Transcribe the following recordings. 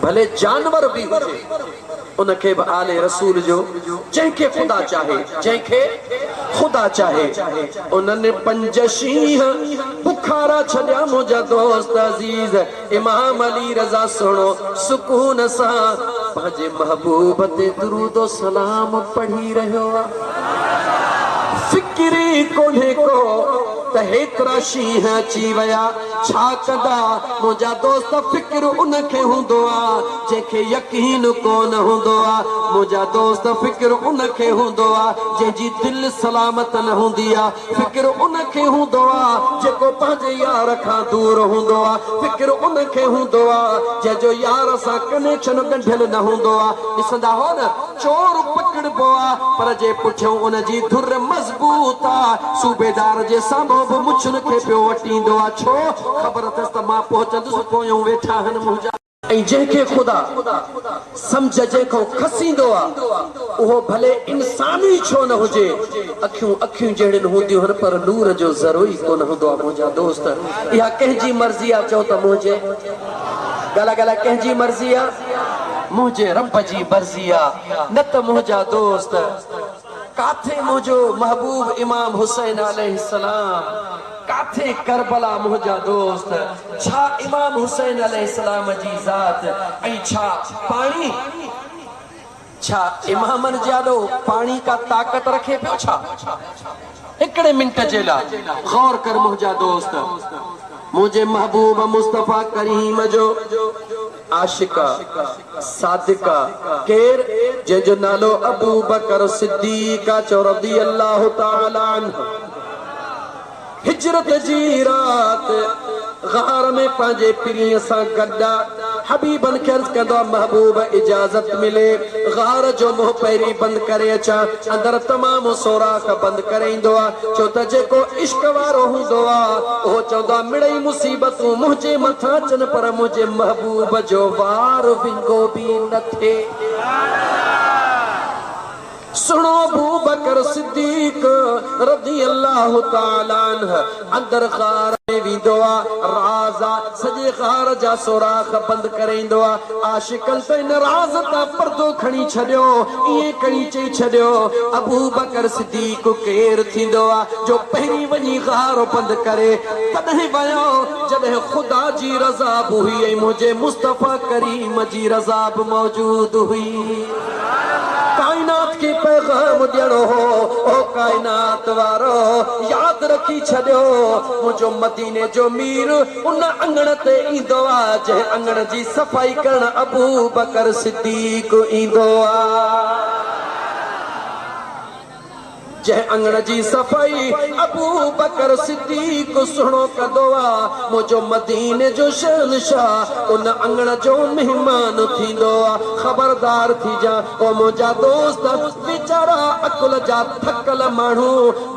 بھلے جانور بھی ہوجے ان کے بھی آل رسول جو جن کے خدا چاہے جن کے خدا چاہے انہوں نے پنج شیح بکھارا چھڑیا مجھا دوست عزیز امام علی رضا سنو سکون سا پانچے محبوب تے درود و سلام پڑھی رہے ہوا فکری کونے کو تہترا شیح چی ویا چھاکدا مجھا دوست فکر ان کے ہوں دعا جے کے یقین کون ہوں دعا مجھا دوست فکر ان کے ہوں دعا جے جی دل سلامت نہ ہوں دیا فکر ان کے ہوں دعا جے کو پانچے یار کھا دور ہوں دعا فکر ان کے ہوں دعا جے جو یار سا کنیکشن گنڈھل نہ ہوں دعا اسندہ ہو نا چور پکڑ بوا پر جے پچھوں ان جی دھر مضبوطا صوبیدار جے سامو مچھن کے پیو وٹین دعا چھو خبر تستا ماں پہنچن دس پویوں ویٹھا ہن مجھا ऐं जंहिंखे ख़ुदा सम्झ जंहिंखां खसींदो आहे उहो भले इंसानी छो न हुजे अखियूं जहिड़ियूं हूंदियूं आहिनि पर नूर जो ज़रो ई कोन हूंदो आहे मुंहिंजा दोस्त इहा कंहिंजी मर्ज़ी आहे चओ त मुंहिंजे ॻाल्हि कंहिंजी मर्ज़ी आहे मुंहिंजे रब जी मर्ज़ी आहे न त मुंहिंजा दोस्त काथे मुंहिंजो महबूब इमाम हुसैन अलैहिस्सलाम काथे करबला मुंहिंजा दोस्त छा इमाम हुसैन अलैहिस्सलाम जी ज़ात ऐं छा पाणी छा इमामन जाॾो पाणी का ताक़त रखे पियो छा हिकिड़े मिंट जे लाइ गौर कर मुंहिंजा दोस्त मुझे महबूब मुस्तफा करीम जो आशिका सादिका केर जंहिंजो नालो अबू बकर सिद्दीक़ चो रज़ी अल्लाह ताला अन्हु हिजरत जी रात गार में पंहिंजे पीरीअ सां गॾा हबीबन खे अर्ज़ कंदो महबूब इजाज़त मिले गार जो मुंहुं पहिरीं बंदि करे अचां अंदरि तमामु सोराख़ बंदि करे ईंदो आहे छो त जेको इश्क वारो हूंदो आहे उहो चवंदो आहे मिड़ई मुसीबतूं मुंहिंजे मथां अचनि पर मुंहिंजे महबूब जो वार विंगो बि न थिए सुनो अबू बकर सिद्दीक़ रज़ी अल्लाह ताला अन्हु अंदर गार में वेंदो आहे राज़ा सॼे गार जा सोराख़ बंदि करे ईंदो आहे आशिकनि त इन राज़ तां पर्दो खणी छॾियो ईअं खणी चई छॾियो अबू बकर सिद्दीक़ केरु थींदो आहे जो पहिरीं वञी गार बंदि करे तॾहिं वियो जॾहिं ख़ुदा जी रज़ा बि हुई ऐं मुंहिंजे मुस्तफ़ा करीम जी रज़ा बि मौजूद हुई कायनात के पैगाम ॾियणो हो ओ कायनात वारो याद रखी छॾियो मुंहिंजो मदीने जो मीर उन अंगण ते ईंदो आहे जंहिं अंगण जी सफ़ाई करण अबू बकर सिद्दीक़ ईंदो आहे जंहिं अंगण जी सफ़ाई अबू बकर सिद्दीक़ सुहिणो कंदो आहे मुंहिंजो मदीने जो शहंशाह उन अंगण जो महिमान थींदो आहे ख़बरदार थी जा ओ मुंहिंजा दोस्त वीचारा अकुल जा थकल माण्हू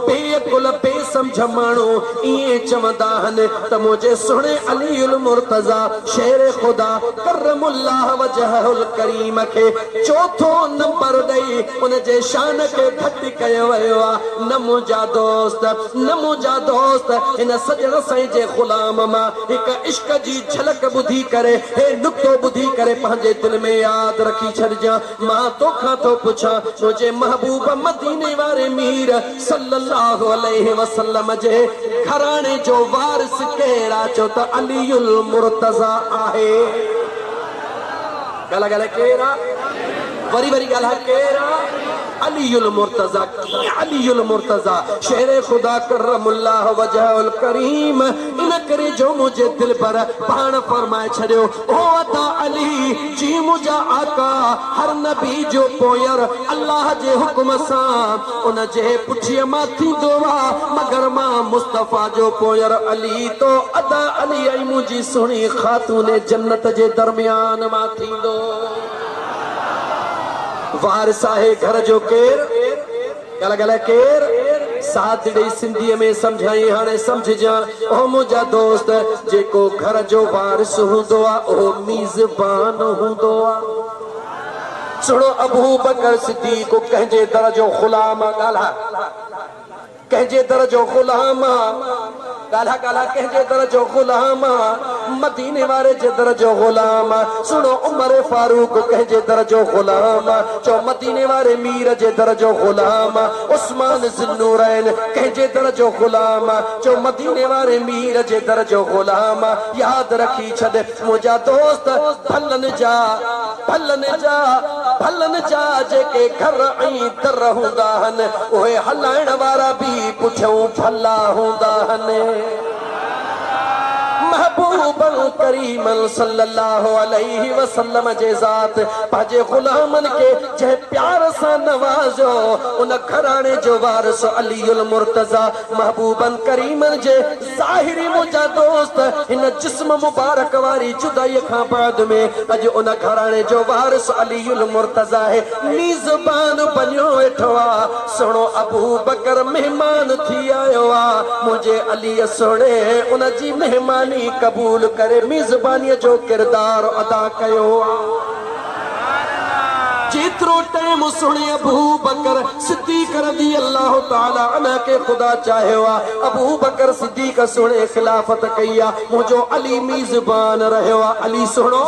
बेअकुल बेसमझ माण्हू ईअं चवंदा आहिनि त मुंहिंजे सुहिणे अलीउल मुर्तज़ा शेर ख़ुदा करमुल्लाह वजहुल करीम खे चोथों नंबर ॾेई उन जे शान खे घटि कयो वियो न मुंहिंजा दोस्त हिन सजण साईं जे ग़ुलाम मां हिकु इश्क जी झलक ॿुधी करे हे नुक्तो ॿुधी करे पंहिंजे दिल में यादि रखी छॾिजां मां तोखां थो पुछां मुंहिंजे महबूब मदीने वारे मीर सल्लल्लाहु अलैहि वसल्लम जे घराणे जो वारिस केरु आहे चओ त अलीउल मुर्तज़ा आहे ॻाल्हि केरु आहे वरी ॻाल्हि केरु आहे अलीउल मुर्तज़ा अलीउल मुर्तज़ा शेर खुदा करमुल्लाह वजहुल करीम इन करे जो मुझे दिल पर पाण फरमाए छड़ियो ओ अता अली जी मुझा आका हर नबी जो पोयर अल्लाह जे हुक्म सां उन जे पुठीअ मां थींदो आहे मगर मां मुस्तफा जो पोयर अली तो अता अली ऐं मुंहिंजी सुहिणी ख़ातून जन्नत जे दरमियान मां थींदो वारिस आहे घर जो केरु ॻाल्हि केरु साथ ॾेई सिंधीअ में सम्झाई हाणे सम्झजां ओ मुंहिंजा दोस्त जेको घर जो वारिस हूंदो आहे उहो मीज़बान हूंदो आहे सुनो अबू बकर सिद्दीक़ कंहिंजे दर जो ग़ुलाम ॻाल्हि कंहिंजे दर जो ग़ुलाम गाला गाला कहजे दर जो गुलाम मदीने वारे जे दर जो गुलाम सुनो उमर फारूक कहजे दर जो गुलाम जो मदीने वारे मीर जे दर जो गुलाम उस्मान ज़ुन्नूरैन कहजे दर जो गुलाम जो मदीने वारे मीर जे दर जो गुलाम याद रखी छद मुझा दोस्त भलन जा जेके घर ऐं दर हूंदा आहिनि उहे हलाइण वारा भी पुठियों भला हूंदा आहिनि महबूबन करीमन सल्लल्लाहु अलैहि वसल्लम जे ज़ात पंहिंजे गुलामन के जे प्यार सां नवाज़ो उन घराणे जो वारिस अलीउल मुर्तज़ा महबूबन करीमन जे ज़ाहिरी मुंहिंजा दोस्त हिन जिस्म मुबारक वारी जुदाई खां बाद में अॼु उन घराणे जो वारिस अलीउल मुर्तज़ा है मीज़बान बनियो वेठो आहे सुहिणो अबू बकर मेहमान थी आयो आहे मुंहिंजे अलीअ सोणे उन जी मेहमानी कबूल करे मीज़बानी जो किरदार अदा कयो जेतिरो टाइम सुणे अबू बकर सिद्दीक़ रज़ी अल्लाह ताला अन्हु के खुदा चाहियो आहे अबू बकर सिद्दीक़ सुणे खिलाफत कई आहे मुंहिंजो अली मीज़बान रहियो आहे अली सुहिणो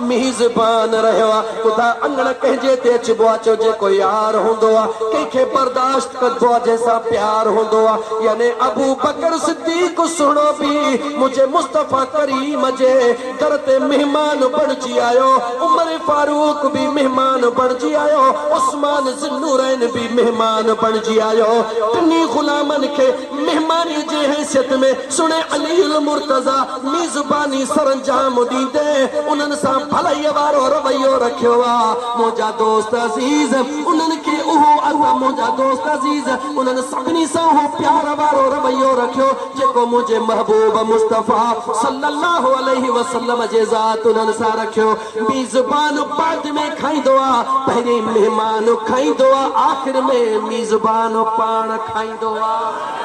मीज़बान रहियो आहे खुदा अंगण कंहिंजे ते अचिबो आहे छो जेको यार हूंदो आहे कंहिंखे बर्दाश्त कबो आहे जंहिंसां प्यार हूंदो आहे यानी अबू बकर सिद्दीक़ सुहिणो बि मुंहिंजे मुस्तफ़ा करीम जे दर ते मेहमान बणिजी आयो उमर फारूक भी मेहमान बणिजी आयो उस्मान ज़ुन्नूरैन भी मेहमान बणिजी आयो टिनी गुलामन खे मेहमानी जे हैसियत में सुणे अलीउल मुर्तज़ा मीज़बानी सरंजाम ॾींदे उन्हनि सां भलाई वारो रवैयो रखियो आहे मुंहिंजा दोस्त अज़ीज़ उन्हनि खे उहो अदा मुंहिंजा दोस्त अज़ीज़ उन्हनि सभिनी सां उहो प्यार वारो रवैयो रखियो जेको मुंहिंजे महबूब मुस्तफ़ा सल्लल्लाहु अलैहि वसल्लम जे ज़ात उन्हनि सां रखियो मीज़बान बाद में खाईंदो आहे पहिरीं मेहमान खाईंदो आहे आख़िर में मीज़बान पाण खाईंदो आहे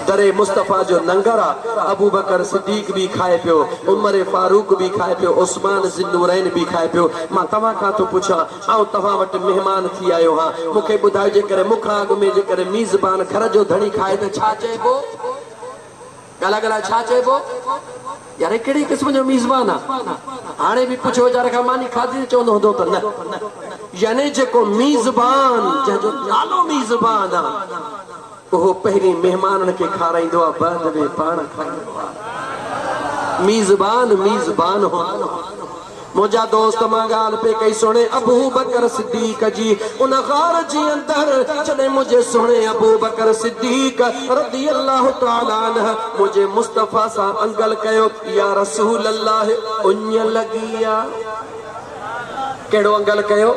दरे मुस्तफ़ा जो लंगर अबू बकर सिद्दीक़ भी खाए पियो उमर फारूक भी खाए पियो उस्मान ज़ुन्नूरैन भी खाए पियो मां तव्हां खां थो पुछां ऐं तव्हां वटि मेहमान थी आयो हां मूंखे ॿुधायो जेकॾहिं मूंखां अॻु में जेकॾहिं मीज़बान घर जो धणी खाए त छा चइबो गाला गाला छा चइबो यार कहिड़ी क़िस्म जो मीज़बान आहे हाणे बि पुछो वीचारे खां मानी खाधी चवंदो हूंदो त न यानी जेको मीज़बान जंहिंजो नालो मीज़बान आहे उहो पहिरीं मेहमाननि खे खाराईंदो आहे बाद में पाण खाईंदो आहे मीज़बान हो मुंहिंजा दोस्त मां ॻाल्हि पे कई सुणे अबू बकर सिद्दीक़ जी उन गार जे अंदर जॾहिं मुंहिंजे सुणे अबू बकर सिद्दीक़ रज़ी अल्लाह ताला अन्हु मुंहिंजे मुस्तफ़ा सां अंगल कयो या रसूल अल्लाह उञ लॻी आहे केड़ो अंगल कयो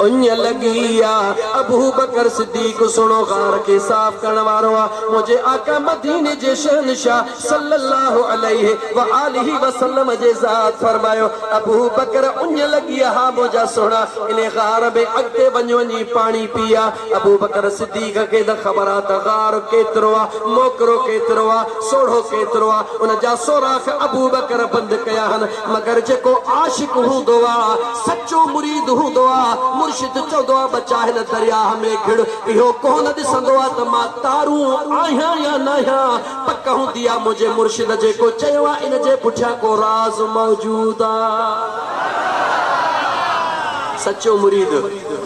उञ लगी आ अबू बकर सिद्दीक़ सुनो गार के साफ करण वारो आ मुझे आका मदीने जे शहनशाह सल्लल्लाहु अलैहि व आलिहि वसल्लम जे ज़ात फरमायो अबू बकर उञ लगी हा मुझा सोना इने गार में अगते वञ वञी पानी पिया अबू बकर सिद्दीक़ के द खबर आ त गार केतरो आ मोकरो केतरो आ सोढ़ो केतरो आ उन जा सोराख अबू बकर बंद कया हन मगर जेको आशिक हुंदो आ सच्चो मुरीद हुंदो आ मुर्शिद चवंदो आहे बचा हिन दरिया में खिड़ इहो कोन ॾिसंदो आहे त मां तारूं आहियां या न आहियां पक हूंदी आहे मुंहिंजे मुर्शिद जेको चयो आहे इन जे पुठियां को राज़ मौजूद आहे सच्चो मुरीद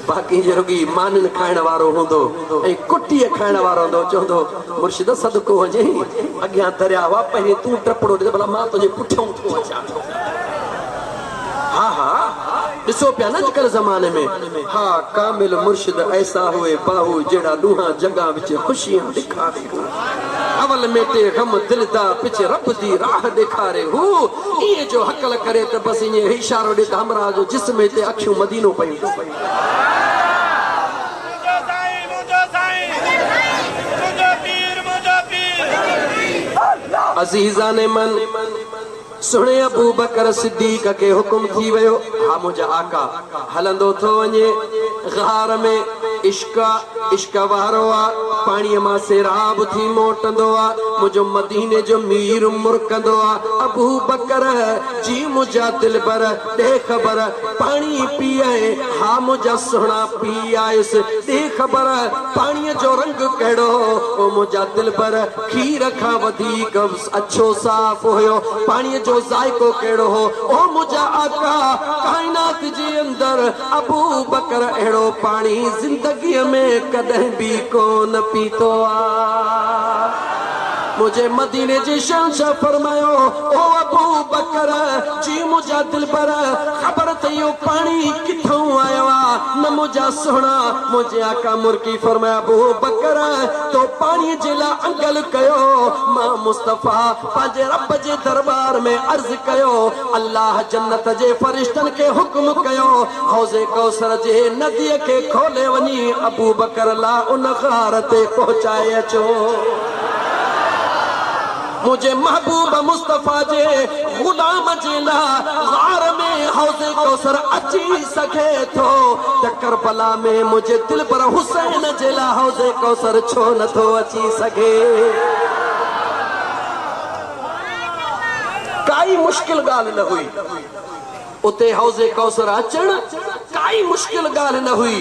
बाक़ी जो रुगी मानन खाइण वारो हूंदो ऐं कुटीअ खाइण वारो हूंदो चवंदो मुर्शिद सदको वञे अॻियां दरिया वा पहिरीं तूं टपड़ो ॾे भला मां तुंहिंजे पुठियां थो अचां हाँ हाँ ॾिसो पिया न अॼुकल्ह ज़माने में हाँ कामिल मुर्शिद ऐसा हुए बाहू जहिड़ा ॾूंहां जॻह विच ख़ुशियां ॾेखारे अवल मेटे गम दिलदा पिछ रब दी राह ॾेखारे हू इहे जो हकल करे त बसि ईअं इशारो ॾे त हमरा जो जिस्म हिते अखियूं मदीनो पयूं अज़ीज़ाने मन सुने अबू बकर सिद्दीक़ के हुकुम थी वियो हा मुंहिंजा आका हलंदो थो वञे गार में इश्क वारो आ पानी मां सेराब थी मोटंदो आ मुझो मदीने जो मीर मुरकंदो आ अबू बकर जी मुझा दिलबर दे खबर पानी पिए हा मुझा सोना पी आयुस दे खबर पानी जो रंग कहिड़ो ओ मुझा दिलबर खीर खां वधीक अच्छो साफ़ हुयो पानी जो जायको कहिड़ो हो ओ मुझा आका कायनात जे अंदर अबू बकर अहिड़ो पानी जिंदगीअ में कॾहिं बि कोन पीतो आ मुझे मदीने जी शहंशाह फरमायो ओ अबू बकर जी मुझा दिलबर खबर त इहो पानी किथों आयो आ न मुझा सोना मुझे आका मुर्की फरमाया अबू बकर तो पानी जे लाइ अंगल कयो मां मुस्तफा पंहिंजे रब जे दरबार में अर्ज़ कयो अल्लाह जन्नत जे फरिश्तन खे हुक्म कयो हौज़े कौसर जे नदीअ खे खोले वञी अबू बकर ला उन ग़ार ते पहुचाए अचो मुझे महबूब मुस्तफा जे गुलाम जे लाइ ग़ार में हौज़े कौसर अची सघे थो त करबला में मुझे दिलबर हुसैन जे लाइ हौज़े कौसर छो नथो अची सघे काई मुश्किल ॻाल्हि न हुई उते हौज़े कौसर अचण काई मुश्किल ॻाल्हि न हुई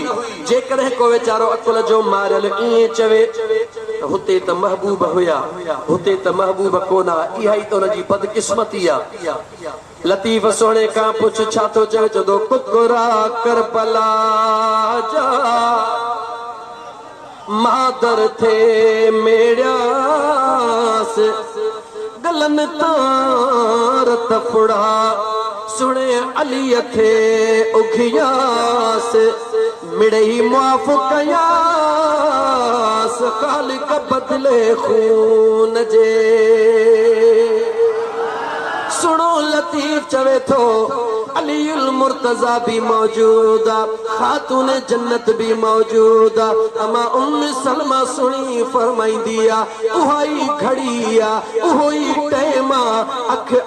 जेकॾहिं को वीचारो अकुल जो मारियल ईअं चवे हुते त महबूब हुया हुते त महबूब कोन आ इहा ई त हुनजी बदकिस्मती आ लतीफ़ सोणे खां पुछ छा थो चवे चवंदो कुकुरा करबला जा मादर थे मेड़ियास गलन तार तफड़ा सुने अली थे उघियास मिड़ई मुआफ़ कयास ख़ालिक बदले खून जे सुनो लतीफ़ चवे थो अलीउल मुर्तज़ा भी मौजूद आ खातून जन्नत भी मौजूद आ अमा उम्म सलमा सुनी फरमाईंदी आ उहा ई घड़ी आ उहो ई टाइम आ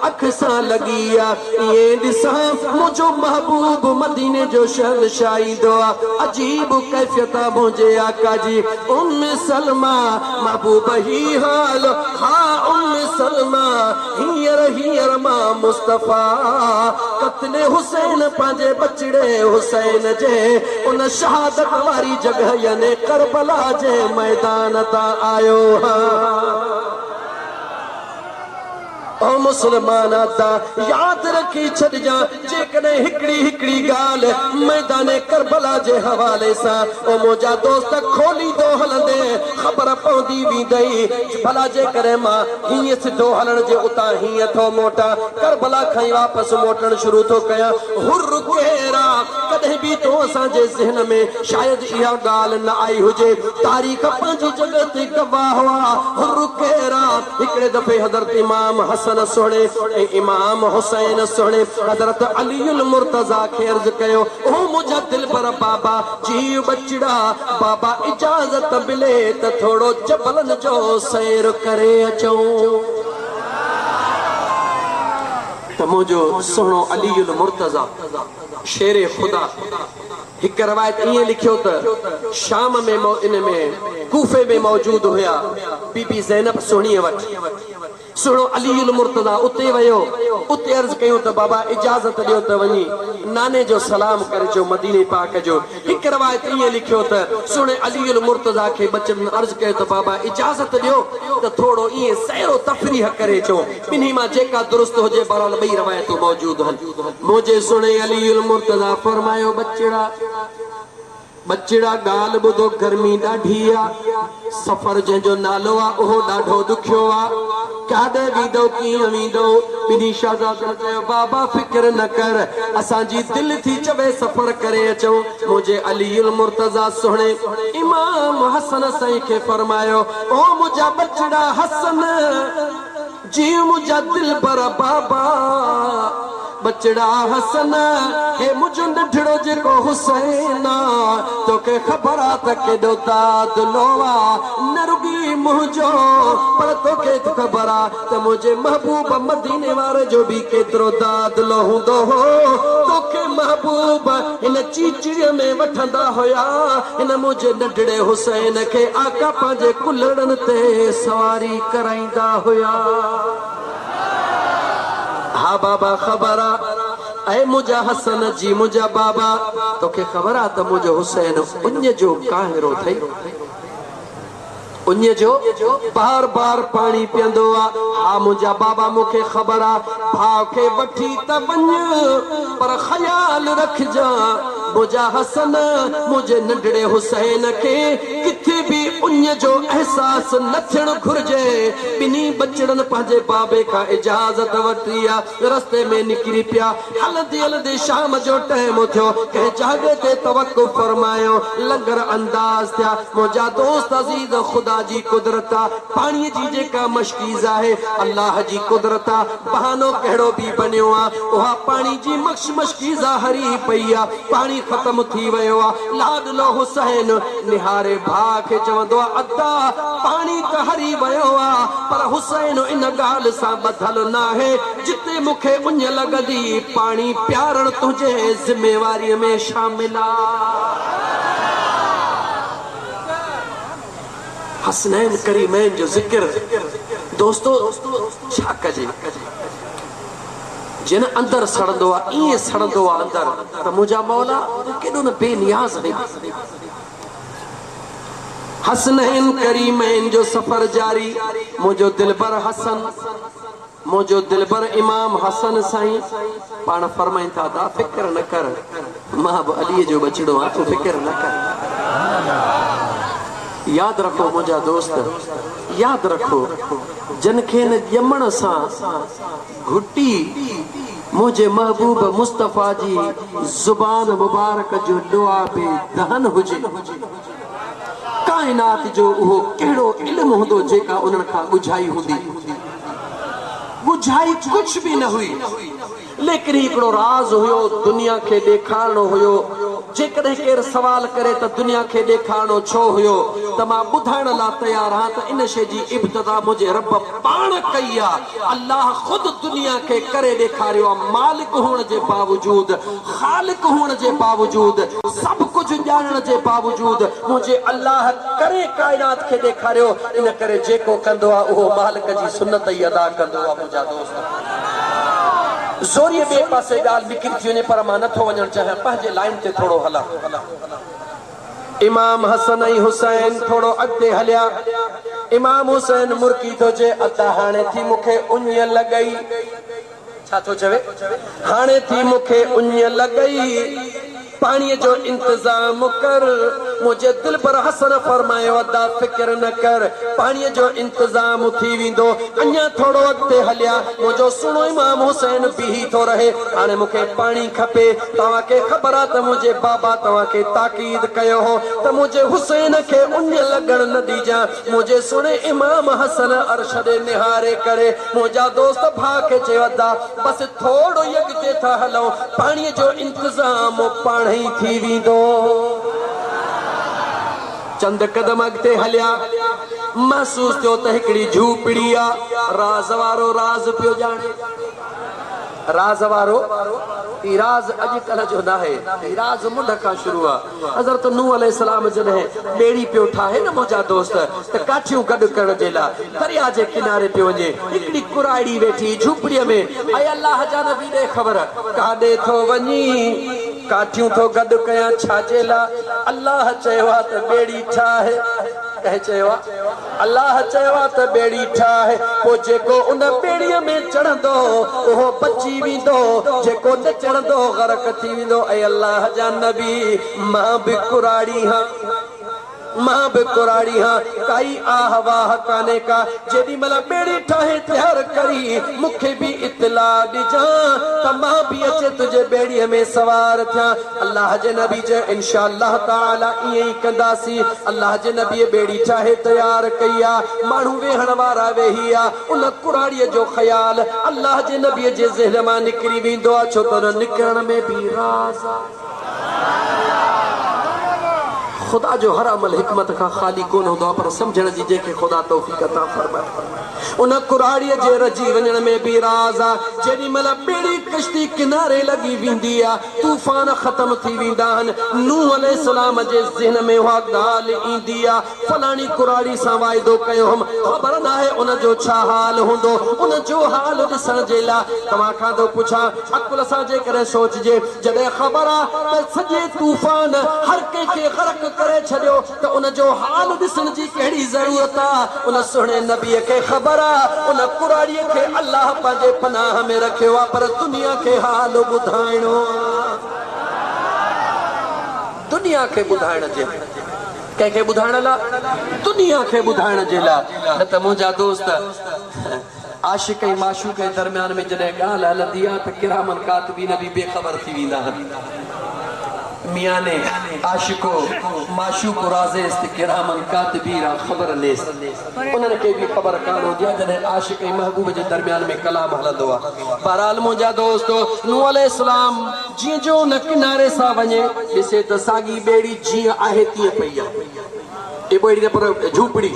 अख सां लगी आ ये ॾिसां मुझो महबूब मदीने जो शहंशाह ईंदो आ अजीब कैफियत आ मुझे आका जी उम्म सलमा महबूब ही हाल हाँ उम्म सलमा हींअर मां मुस्तफा कत्ले हुसैन पंहिंजे बचड़े हुसैन जे उन शहादत वारी जगह यानी करबला जे मैदान तां आयो ओ मुसलमान ता याद रखी छॾिजां जेकॾहिं हिकिड़ी ॻाल्हि मैदान करबला जे हवाले सां ओ मुंहिंजा दोस्त खोली दो हलंदे ख़बर पवंदी वेंदई भला जेकॾहिं मां हीअं सिधो हलण जे उतां हीअं थो मोटां करबला खां वापसि मोटण शुरू थो कयां हुर केरा कॾहिं बि तो असांजे ज़हन में शायदि इहा ॻाल्हि न आई हुजे तारीख़ पंहिंजी जॻह ते गवाह हुआ हुर केरा हिकिड़े दफ़े हज़रत इमाम हसन सोने इमाम हुसैन सोने हजरत अलीउल मुर्तज़ा खे अर्ज़ कयो ओ मुझा दिलबर बाबा जी बचड़ा बाबा इजाज़त मिले त थोड़ो जबलन जो सैर करे अचूं त मुझो सोनो अलीउल मुर्तज़ा शेरे खुदा हिक रवायत ईअं लिखियो त शाम में इन में कूफे में मौजूद हुया बीबी ज़ैनब सोणीअ वटि सुनो अलीउल मुर्तज़ा उते वियो उते अर्ज़ कयो त बाबा इजाज़त ॾियो त वञी नाने जो सलाम करे जो मदीने पाक जो हिक रवायत ईअं लिखियो त सुने अलीउल मुर्तज़ा खे बचन अर्ज़ कयो त बाबा इजाज़त ॾियो त थोड़ो ईअं सैरो तफरीह करे चो ॿिन्ही मां जेका दुरुस्त हुजे बहरहाल ॿई रवायतूं मौजूद आहिनि मुंहिंजे सुने अलीउल मुर्तज़ा फरमायो बचड़ा ॻाल्हि ॿुधो गर्मी ॾाढी आ सफ़र जंहिंजो नालो आ उहो ॾाढो ॾुखियो आ काॾे वेंदो कीअं वेंदो ॿिन्ही शहज़ादनि चयो बाबा फ़िक्र न कर असांजी दिलि थी चवे सफ़र करे अचूं मुंहिंजे अलीउल मुर्तज़ा सुहिणे इमाम हसन साईं खे फरमायो ओ मुंहिंजा बचड़ा हसन जी मुंहिंजा दिलबर बाबा बचड़ा हसन हे मुझो नंढड़ो जेको हुसैन तोखे ख़बर आ त केॾो दादलोआ न रुगी मुंहिंजो पर तोखे ख़बर आ त मुंहिंजे महबूब मदीने वारे जो बि केतिरो दादलो हूंदो हो तोखे महबूब हिन चीचड़ीअ में वठंदा हुया हिन मुंहिंजे नंढड़े हुसैन खे आका पंहिंजे कुल्हड़नि ते सवारी कराईंदा हुया हा बाबा ख़बर आ ऐं मुंहिंजा हसन जी मुंहिंजा बाबा तोखे ख़बर आ त मुंहिंजो हुसैन उञ जो काहिरो अथई उञ जो बार बार पाणी पीअंदो आहे हा मुंहिंजा बाबा मूंखे ख़बर आहे भाउ खे वठी त वञ पर ख़्याल रखजां मुंहिंजा हसन मुंहिंजे नंढड़े हुसैन खे किथे बि उञ जो एहसास न थियणु घुर्जे ॿिन्ही बचड़नि पंहिंजे बाबे खां इजाज़त वरिती आहे रस्ते में निकिरी पिया हलंदे हलंदे शाम जो टाइम थियो कंहिं जाइ ते तवक़ुफ़ फरमायो लंगर अंदाज़ थिया मुंहिंजा दोस्त अज़ीज़ ख़ुदा जी कुदरत आहे पाणीअ जी जेका मशकीज़ आहे अल्लाह जी कुदरत आहे बहानो कहिड़ो बि बनियो आहे उहा पाणी जी मशकीज़ हरी पई आहे पाणी ख़तम थी वियो आहे लाडलो हुसैन निहारे भाउ खे चवंदो आहे अदा पाणी त हरी वियो आहे पर हुसैन इन ॻाल्हि सां ॿधल न आहे जिते मूंखे उञ लॻंदी पाणी प्यारण तुंहिंजे ज़िमेवारीअ में शामिल आहे हसनैन करीमैन जो ज़िक्र दोस्तो छा कजे जिन अंदर सड़ंदो आहे ईअं सड़ंदो आहे अंदर त मुंहिंजा मौला केॾो न बेनियाज़ आहे हसनैन करीमैन जो सफ़र जारी मुंहिंजो दिलबर हसन मुंहिंजो दिलबर इमाम हसन साईं पाण फरमाइनि था ता फिक्र न कर मां बि अलीअ जो बचड़ो आहियां तूं फिक्र न कर याद रखो मुंहिंजा दोस्त याद रखो जन खे न ॼमण सां घुटी मुंहिंजे महबूब मुस्तफ़ा जी ज़ुबान मुबारक जो दुआ पे दहन हुजे काइनात जो उहो कहिड़ो इल्मु हूंदो जेका उन्हनि खां ॿुझाई हूंदी ॿुझाई कुझु बि न हुई लेकिन हिकिड़ो राज़ हुयो दुनिया खे ॾेखारणो हुयो जेकॾहिं केरु सवाल करे त दुनिया खे ॾेखारणो छो हुयो त मां ॿुधाइण लाइ तयारु आहियां त इन शइ जी इब्तिदा मुंहिंजे रब पाण कई आहे अल्लाह ख़ुदि दुनिया खे करे ॾेखारियो आहे मालिक हुअण जे बावजूद ख़ालिक हुअण जे बावजूद सभु कुझु ॼाणण जे बावजूद मुंहिंजे अल्लाह करे काइनात खे ॾेखारियो इन करे जेको कंदो आहे उहो मालिक जी सुन्नत ई अदा कंदो आहे मुंहिंजा दोस्त ज़ोरीअ ॿिए पासे ॻाल्हि निकिरी थी वञे पर मां नथो वञणु चाहियां पंहिंजे लाइन ते थोरो हलां इमाम हसन ऐं हुसैन थोरो अॻिते हलिया इमाम हुसैन मुर्की थो चए अदा हाणे थी मूंखे उञ लॻई छा थो चवे हाणे थी मूंखे उञ लॻई पाणीअ जो इंतज़ाम कर मुंहिंजे दिल पर हसन फरमायो अदा फिक्र न कर पाणीअ जो इंतज़ाम थी वेंदो अञा थोरो अॻिते हलिया मुंहिंजो सुहिणो इमाम हुसैन बीही थो रहे हाणे मूंखे पाणी खपे तव्हांखे ख़बर आहे त मुंहिंजे बाबा तव्हांखे ताकीद कयो हो त मुंहिंजे हुसैन खे उञ लॻण न ॾिजां मुंहिंजे सुहिणे इमाम हसन अर्श ॾे निहारे करे मुंहिंजा दोस्त भाउ खे चयो अदा बसि थोरो ई अॻिते था हलूं पाणीअ जो इंतज़ाम पाण ही थी वेंदो चंद कदम अॻिते हलिया महसूस थियो त हिकिड़ी झूपड़ी आहे राज़ वारो राज़ पियो ॼाणे राज़ वारो ई राज़ अॼुकल्ह जो न आहे ई राज़ मुंड खां शुरू आहे हज़रत नूह अलैहिस्सलाम जॾहिं ॿेड़ी पियो ठाहे न मुंहिंजा दोस्त त काठियूं गॾु करण जे लाइ दरिया जे किनारे पियो वञे हिकिड़ी कुराड़ी वेठी झूपड़ीअ में ऐं अल्लाह जा नबी ॾे ख़बर काॾे थो वञी काठियूं थो गॾु कयां छाजे लाइ अल्लाह चयो आहे त ॿेड़ी ठाहे कंहिं चयो आहे अल्लाह चयो आहे त ॿेड़ी ठाहे पोइ जेको उन ॿेड़ीअ में चढ़ंदो उहो बची वेंदो जेको न चढ़ंदो ग़रक़ थी वेंदो ऐं अल्लाह जा नबी मां बि कुराड़ी हां मां बि कुराड़ी हां काई आह वाह कान्हे का जेॾी महिल ॿेड़ी ठाहे तयारु करी मूंखे बि इतला ॾिजां त मां बि अचे तुझे बेड़ीअ में सवार थिया अल्लाह जे नबी जे इंशाअल्लाह ताला ईअं ई कंदासीं अल्लाह जे नबी बेड़ी ठाहे तयार कई आहे माण्हू वेहण वारा वेही आहे उन कुराड़ीअ जो ख़्याल अल्लाह जे नबीअ जे ज़हन मां निकिरी वेंदो आहे छो त उन निकिरण में भी राज़ आहे खुदा जो हर अमल हिकमत का खाली कोन हूंदो पर समझण जी जेके खुदा तौफीक अता फरमाए उन कुराड़ीअ जे रजी वञण में भी राज़ आहे जेॾी महिल ॿेड़ी कश्ती किनारे लॻी वेंदी आहे तूफ़ान ख़त्म थी वेंदा आहिनि नूह अलैहिस्सलाम जे ज़हन में उहा ॻाल्हि ईंदी आहे फलाणी कुराड़ी सां वाइदो कयो हुम ख़बर नाहे उन जो छा हाल हूंदो उन जो हाल ॾिसण जे लाइ तव्हां खां थो पुछां अकुल सां जेकॾहिं सोचिजे जॾहिं ख़बर आहे त सॼे तूफ़ान हर कंहिंखे ग़रक़ करे छॾियो त उन जो हाल ॾिसण जी कहिड़ी ज़रूरत आहे उन सुहिणे नबीअ खे ख़बर उन कुराड़ीअ खे अल्लाह पंहिंजे पनाह में रखियो आहे पर दुनिया खे हाल ॿुधाइणो दुनिया खे ॿुधाइण जे कंहिंखे ॿुधाइण लाइ दुनिया खे ॿुधाइण जे लाइ न त मुंहिंजा दोस्त आशिक ऐं माशूक जे दरमियान में जॾहिं ॻाल्हि हलंदी आहे त किरामन कातिबीन बि बेख़बर थी वेंदा आहिनि मियां ने आशिको माशूक राज़ेस ते किरामन कातिबीन ख़बर नेस उन्हनि खे बि ख़बर कान हूंदी आहे जॾहिं आशिक ऐं महबूब जे दरमियान में कलाम हलंदो आहे बहरहाल मुंहिंजा दोस्त नूह अलैहिस्सलाम जीअं जो उन किनारे सां वञे ॾिसे त साॻी ॿेड़ी जीअं आहे तीअं पई आहे ॿेड़ी न पर झूपड़ी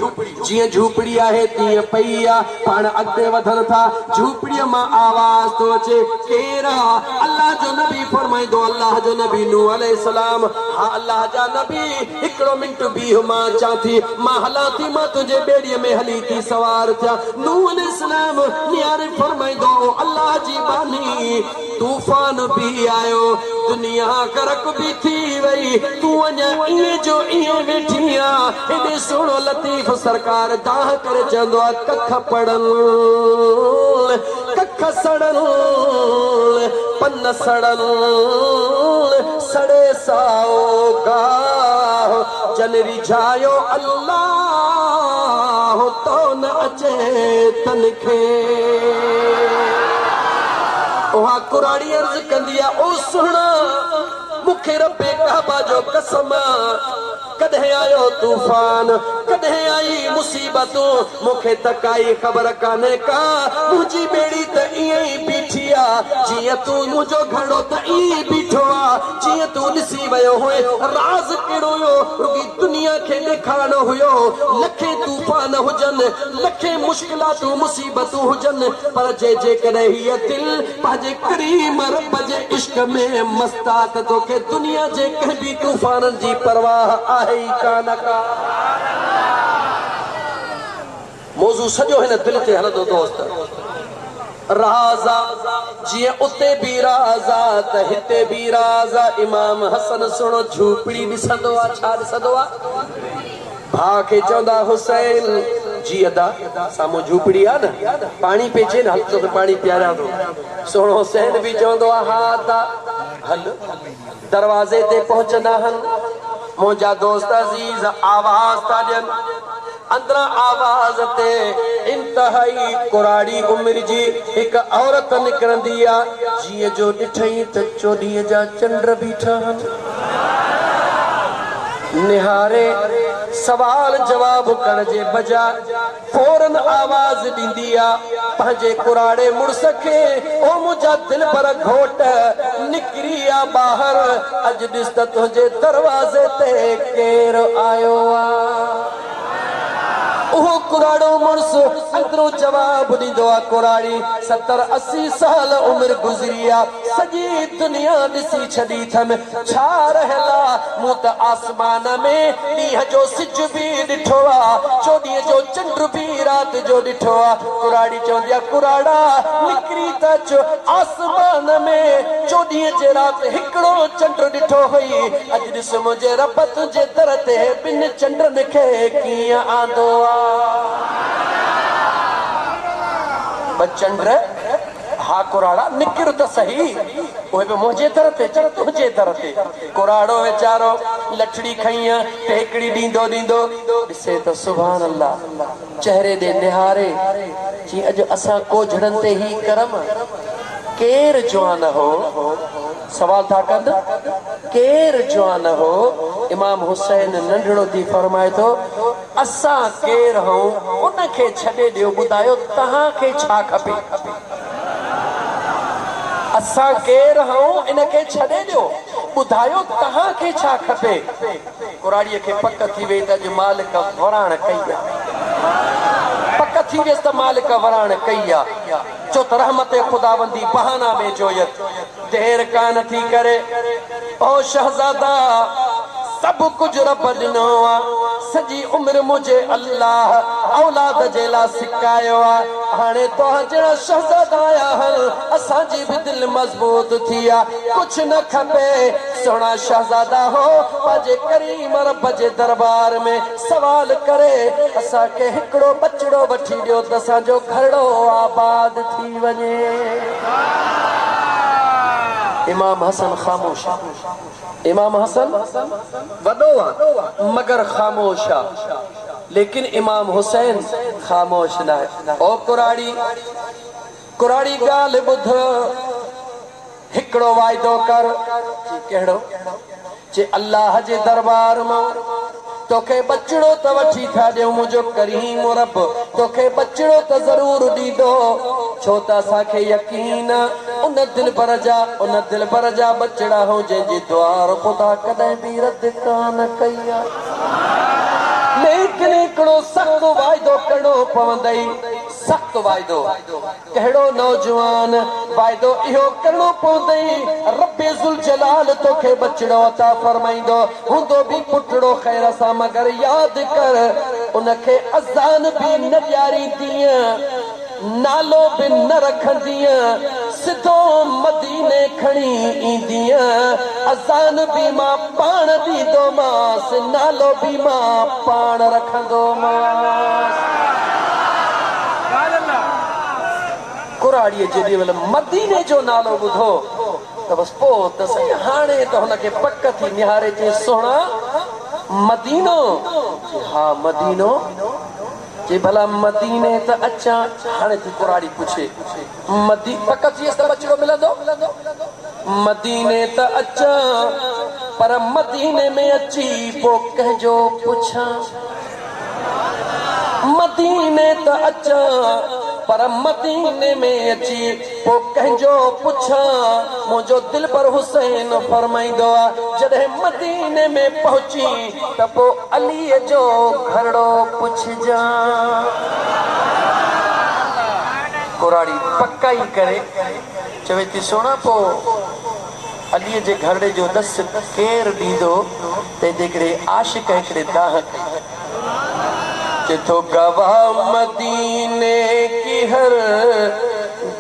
जीअं झूपड़ी आहे तीअं पई आहे पाण अॻिते वधनि था झूपड़ीअ मां आवाज़ थो अचे केरु आहे अल्लाह जो नबी फरमाईंदो अल्लाह जो नबी नूह अलैहिस्सलाम हा अल्लाह जा नबी हिकिड़ो मिंट बीह मां अचां थी मां हलां थी मां तुंहिंजे ॿेड़ीअ में हली थी सवार थिया नूह अलैहिस्सलाम नियारे फरमाईंदो अल्लाह जी बानी तूफ़ान भी आयो दुनिया गरक भी थी वई तूं अञा ईअं जो ईअं वेठी आहे हेॾे सोणो लतीफ़ सरकार दाह करे चवंदो आहे कख पड़ल कख सड़ल पन सड़ल सड़े साओ गाह जन रिझायो अल्लाह तो न अचे तन खे उहा कुराड़ी अर्ज़ कंदी आहे ओ सुहिणा मूंखे रब्बे काबा जो कसम कॾहिं आयो तूफ़ान कॾहिं आई मुसीबतूं मूंखे त काई ख़बर कान्हे का मुंहिंजी ॿेड़ी त ईअं ई बीठी आहे जीअं तूं मुंहिंजो घड़ो त ईअं ई बीठो आहे जीअं तूं ॾिसी वियो हुए राज़ कहिड़ो हुयो रुॻी दुनिया खे ॾेखारणो हुयो लखे तूफ़ान हुजनि लखे मुश्किलातूं मुसीबतूं हुजनि पर जेकॾहिं हीअ दिलि पंहिंजे करीम रब जे इश्क में मस्ता त तोखे दुनिया जे कंहिं बि तूफ़ाननि जी परवाह आहे मौज़ू सॼो हिन दिलि ते हलंदो दोस्त राज़ा जीअं उते बि राज़ा त हिते बि राज़ा इमाम हसन सुणो झूपड़ी ॾिसंदो आहे छा ॾिसंदो आहे भाउ खे चवंदा हुसैन जी अदा साम्हूं झूपड़ी आहे न पाणी पिए अचे न हल तोखे पाणी पियारियां थो सुहिणो हुसैन बि चवंदो आहे हा ता हल दरवाज़े ते पहुचंदा आहिनि मुंहिंजा दोस्त अज़ीज़ आवाज़ था ॾियनि अंदरां आवाज़ ते इंतहाई कुराड़ी उमिरि जी हिकु औरत निकिरंदी आहे जीअं जो ॾिठई त चोॾीअ जा चंड बीठा आहिनि निहारे सवाल जवाब करण जे बजाय फौरन आवाज़ ॾींदी आहे पंहिंजे कुराड़े मुड़ुस खे ओ मुंहिंजा दिलि पर घोट निकिरी आहे ॿाहिरि अॼु ॾिस त तुंहिंजे दरवाज़े ते केरु आयो आहे उहो कुराड़ो मुड़ुस अंदरो जवाब ॾींदो आहे कुराड़ी 70-80 साल उमिरि गुज़री आहे सॼी दुनिया ॾिसी छॾी अथमि छा रहियल आहे मूं त आसमान में ॾींहं जो सिज बि ॾिठो आहे चोॾीअ जो चंड बि राति जो ॾिठो आहे कुराड़ी चवंदी आहे कुराड़ा निकिरी त अचो आसमान में चोॾीअ जे राति हिकिड़ो चंड ॾिठो हुई अॼु ॾिस मुंहिंजे रब तुंहिंजे दर ते ॿिनि चंडनि खे कीअं आंदो आहे चंड हा कुराड़ा निकिर त सही उहे बि मुंहिंजे दर ते चल तुंहिंजे दर ते कुराड़ो वीचारो लठड़ी खई ते हिकिड़ी ॾींदो ॾिसे त सुभान अल्लाह चेहरे ॾे निहारे जी अॼु असां कोझड़नि ते ही करम केर जवान हो सवाल था कद केर जवान हो इमाम हुसैन नंढड़ो थी फरमाए तो असा केर हो उनखे छॾे ॾियो ॿुधायो तव्हांखे छा खपे असा केर हो इनखे छॾे ॾियो ॿुधायो तव्हांखे छा खपे कुराड़ीअ खे पक थी वई त अॼु मालिक वराण कई आहे पक थी वियसि त मालिक वराण कई आहे जो त रहमत खुदाबंदी बहाना में जोयत देर कान थी करे ओ शहजादा सब कुछ रब ॾिनो आहे सॼी उम्र मुझे अल्लाह औलाद जे लाइ सिकायो आहे हाणे तव्हां जहिड़ा शहजादा आहिनि असांजी बि दिलि मज़बूत थी आहे कुझु न खपे सोना शहजादा हो पंहिंजे करीम रब जे दरबार में सवाल करे असांखे हिकिड़ो बचड़ो वठी ॾियो त असांजो घरड़ो आबाद थी वञे इमाम हसन ख़ामोश इमाम हसन वॾो आहे मगर ख़ामोश आहे लेकिन इमाम हुसैन ख़ामोश न आहे ओ कुराड़ी ॻाल्हि ॿुध हिकिड़ो वाइदो कर कहिड़ो जे अल्लाह जे दरबार मां तोखे बचड़ो त वठी था ॾियूं मुंहिंजो करीम रब तोखे बचड़ो त ज़रूर ॾींदो छो त असांखे यकीन उन दिलबर जा बचड़ा हो जंहिंजी दुआ ख़ुदा कॾहिं बि रद कान कई आहे लेकिन हिकिड़ो सख़्तु वाइदो करणो पवंदई सख़्तु वाइदो कहिड़ो नौजवान वाइदो इहो करणो पवंदई रब्बे ज़ुल जलाल तोखे बचड़ो अता फरमाईंदो हूंदो बि पुटड़ो ख़ैर सां मगर यादि कर उनखे अज़ान बि न ॾियारींदीअ नालो बि न रखंदीअ सिधो मदीने खणी ईंदीअ अज़ान बि मां पाण ॾींदोमांसि नालो बि मां पाण रखंदोमांसि कुराड़ीअ जेॾी महिल मदीने जो नालो ॿुधो त बसि पोइ त सही हाणे त हुनखे पक थी निहारे चई सोना मदीनो हा मदीनो जे भला मदीने त अचां हाणे थी कुराड़ी पुछे पक थियसि त बचड़ो मिलंदो मदीने त अचां पर मदीने में अची पोइ कंहिंजो पुछां मदीने त अचां पर मदीने में अची पोइ कंहिंजो पुछां मुंहिंजो दिलबर हुसैन फरमाईंदो आहे जॾहिं मदीने में पहुची त पोइ अलीअ जो घरड़ो पुछजां कुराड़ी पकाई करे चवे थी सोना पोइ अलीअ जे घरड़े जो दस केरु ॾींदो तंहिंजे करे आशिक़ हिकिड़े दाह तो गवाह मदीने की हर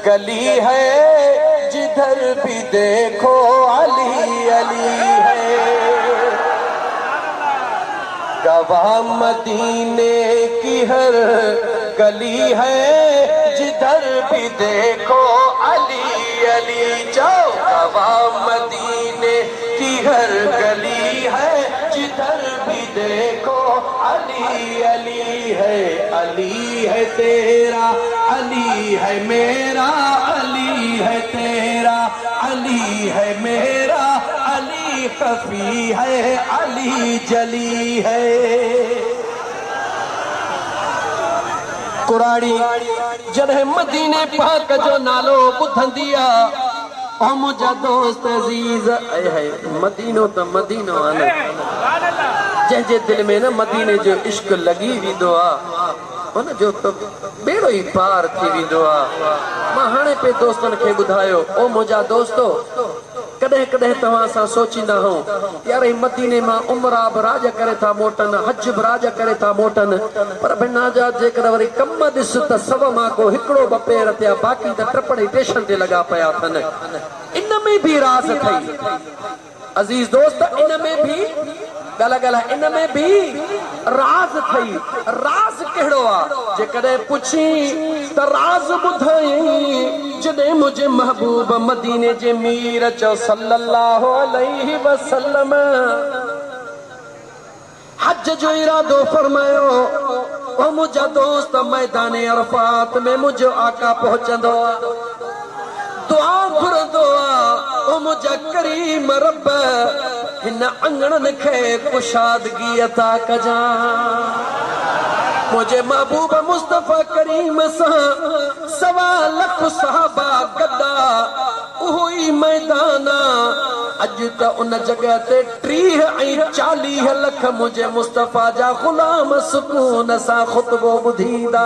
गली है जिधर भी देखो अली अली है गवाह मदीने की हर गली है जिधर भी देखो अली अली जाओ गवाह मदीने की हर गली है जिधर भी देखो अली अली है तेरा अली है मेरा अली है तेरा अली है मेरा अली खफी है अली जली है कुराड़ी जॾहिं मदीने पाक जो नालो ॿुधंदी आहे ओ मुंहिंजा दोस्त अज़ीज़ है मदीनो त मदीनो आहे न जंहिंजे दिल में न मदीने जो इश्क लॻी वेंदो आहे हुन जो त बेड़ो ई पार थी वेंदो आहे मां हाणे पे दोस्तनि खे ॿुधायो ओ मुंहिंजा दोस्तो कॾहिं कॾहिं तव्हां सां सोचींदा हूं यार ही मदीने मां उमरा बि राज करे था मोटनि हज बि राज करे था मोटनि पर बिना जा जेकर वरी कम ॾिस त सव मां को हिकिड़ो ॿ पेर थिया बाक़ी त टपड़े टेशन ते लॻा पिया अथनि इन में बि राज अथई अज़ीज़ दोस्त इन में बि गला इन में भी राज थई राज कहिड़ो आहे जेकॾहिं पुछी त राज ॿुधाई जॾहिं मुंहिंजे महबूब मदीने जे मीर चओ सल्लल्लाहु अलैहि वसल्लम हज जो इरादो फरमायो ओ मुंहिंजा दोस्त मैदान अरफात में मुंहिंजो आका पहुचंदो दुआ घुरंदो आ ओ मुंहिंजा करीम रब हिन अंगणनि खे कुशादगी अता कजां मुझे महबूब मुस्तफा करीम सां 1.25 लख सहाबा गदा उहो ई मैदान अॼु त उन जॻह ते 30 ऐं 40 लख मुझे मुस्तफा जा ग़ुलाम सुकून सां ख़ुतबो ॿुधींदा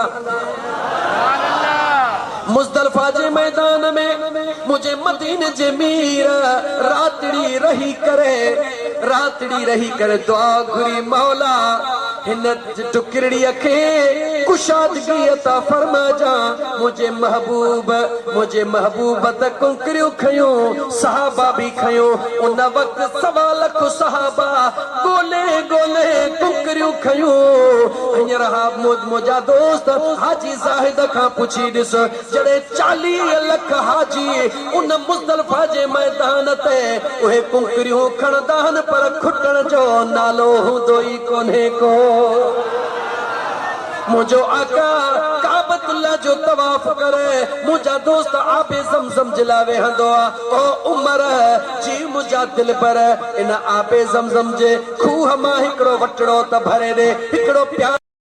मुज़दलिफ़ा जे मैदान में मुझे मदीने जे मीर रातड़ी रही करे दुआ घुरी मौला हिन टुकड़ीअ खे कुशादगी अता फरमा जा मुझे महबूब त कुंकरियूं खयूं सहाबा भी खयूं उन वक्त 1.25 लख सहाबा गोले कुंकरियूं खयूं हींअर मुंहिंजा दोस्त हाजी ज़ाहिद खां पुछी ॾिस जॾहिं 40 लख हाजी उन मुज़दलिफ़ा जे मैदान ते उहे कुंकरियूं खणंदा आहिनि पर खुटण जो नालो हूंदो ई कोन्हे को मुझो आका काबतुल्लाह जो तवाफ करे मुझा दोस्त आबे ज़मज़म जिला वेहंदो आ ओ उमर जी मुझा दिल पर इन आबे ज़मज़म जे खूह मां हिकड़ो वटड़ो त भरे दे हिकड़ो प्यार